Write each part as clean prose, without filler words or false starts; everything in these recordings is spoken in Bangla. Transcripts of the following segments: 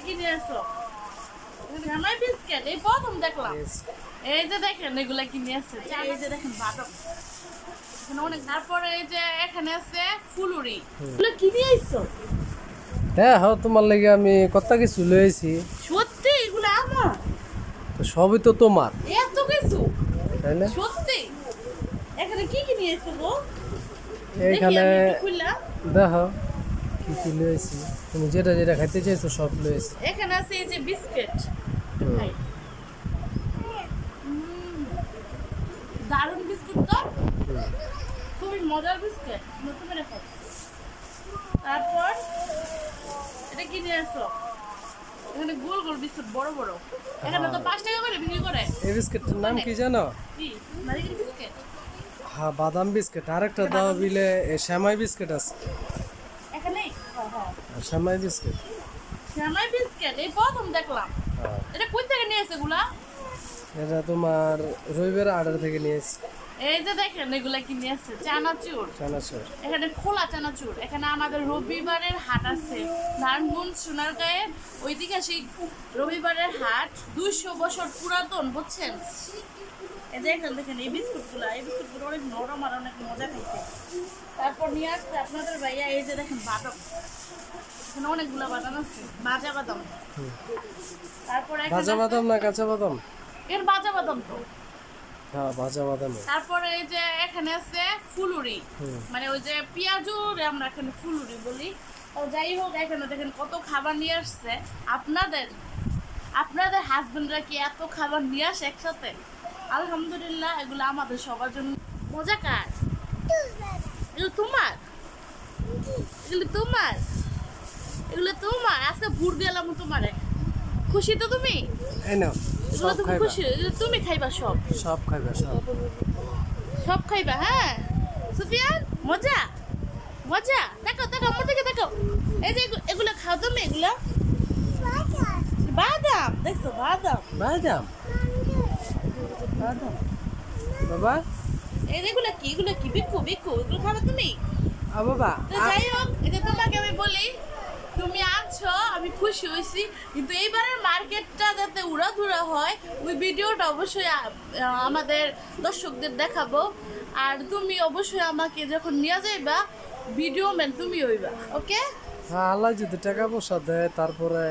কি নিয়ে আসছো? আমার বিস্কিট এই প্রথম দেখলাম। এই যে দেখেন এগুলা কি নিয়ে আসছে, এই যে দেখেন বাদাম এখানে অনেক। তারপরে এই যে এখানে আছে ফুলুরি, এগুলো কি নিয়ে আসছো? হ্যাঁ হ্যাঁ, তোমার লাগে আমি কত কিছু লয়েছি। সত্যি এগুলো আমার? তো সবই তো তোমার, এত কিছু? তাই না? সত্যি? এখানে কি কি নিয়ে এসছো গো? এইখানে দেখি আমি একটু খুললাম। দেখো কি কি লয়েছি, তুমি যেটা যেটা খাইতে চাইছো সব লয়েছি। এখানে আছে এই যে বিস্কিট, খাই। দারুণ বিস্কুট তো, খুবই মজার বিস্কুট, নতুন রেখো। তারপর এটা কি নিয়ে আসছো? এখানে গোল গোল বিস্কুট বড় বড়, এখানে তো 5 টাকা করে বিক্রি করে। এই বিস্কিটের নাম কি জানো? কি নারিকেল বিস্কুট? হ্যাঁ, বাদাম বিস্কিট। আরেকটা দাও বিলে শ্যামাই বিস্কিট আছে। এখানে হ্যাঁ আর শ্যামাই বিস্কিট। শ্যামাই বিস্কুট এই প্রথম দেখলাম। হ্যাঁ, এটা কই থেকে নিয়ে এসে এগুলা? এটা তোমার রবিবার আড়ার থেকে নিয়েছি। এই যে দেখেন এগুলা কি নিয়ে এসেছে, চানাচুর। চানাচুর। এখানে খোলা চানাচুর। এখানে আমাদের রবিবারের হাট আছে নারায়ণগঞ্জ সোনারগাঁয়ে, ওইদিকে সেই রবিবারের হাট 200 বছর পুরাতন, বুঝছেন? এই যে এখানে দেখেন এই বিস্কুটগুলো অনেক নরম আর অনেক মজা খাইতে। তারপর নিয়ে আসছে আপনাদের ভাইয়া এই যে দেখেন বাদাম, এখানে অনেকগুলো বাদাম আছে, ভাজা বাদাম। তারপর ভাজা বাদাম না কাঁচা বাদাম? এর ভাজা বাদাম তো। হ্যাঁ, ভাজা বাদাম। তারপরে এই যে এখানে আছে ফুলুরি, মানে ওই যে পেঁয়াজু আমরা এখানে ফুলুরি বলি। তো যাই হোক, এখানে দেখেন কত খাবার নিয়ে আসছে। আপনাদের আপনাদের হাজবেন্ডরা কি এত খাবার নিয়ে আসে একসাথে? আলহামদুলিল্লাহ, এগুলো আমাদের সবার জন্য মজা। কার এগুলো? তোমার? এগুলো তোমার? এগুলো তোমার? আজকে ভোট গেলাম তোমারে। খুশি তো তুমি? এই নাও, এগুলো সব তুমি খাইবা। খুশি? এগুলো তুমি খাইবা সব? সব খাইবা সব। সব খাইবা? হ্যাঁ সুফিয়ান, মজা মজা। দেখো দেখো আমার দিকে দেখো, এই যে এগুলো খাও তুমি, এগুলো বাদাম, দেখছো বাদাম? বাদাম বাদাম বাবা। এই যে এগুলো কি, এগুলো কি বিকু বিকু, এগুলো খাবে তুমি? বাবা তো যাই হোক, এই যে তোমাকে আমি বলি, তুমি আছো, আমি খুশি হয়েছি। কিন্তু এইবারের মার্কেটটা যাতে উড়াধুরা হয়, ওই ভিডিওটা অবশ্যই আমাদের দর্শকদের দেখাবো। আর তুমি অবশ্যই আমাকে যখন নিয়ে যাইবা, ভিডিও ম্যান তুমি হইবা, ওকে? হ্যাঁ, আল্লাহ যদি টাকা পয়সা দেয় তারপরে।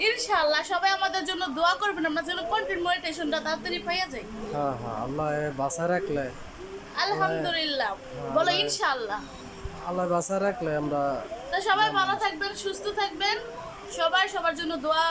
ইনশাআল্লাহ সবাই আমাদের জন্য দোয়া করবেন, আমরা যেন কন্টেন্ট মনিটাইজেশনটা তাড়াতাড়ি পাইয়া যাই। হ্যাঁ হ্যাঁ, আল্লাহ বাঁচা রাখলে। আলহামদুলিল্লাহ, বলো ইনশাআল্লাহ। আল্লাহ বাঁচা রাখলে আমরা। তো সবাই ভালো থাকবেন, সুস্থ থাকবেন, সবাই সবার জন্য দোয়া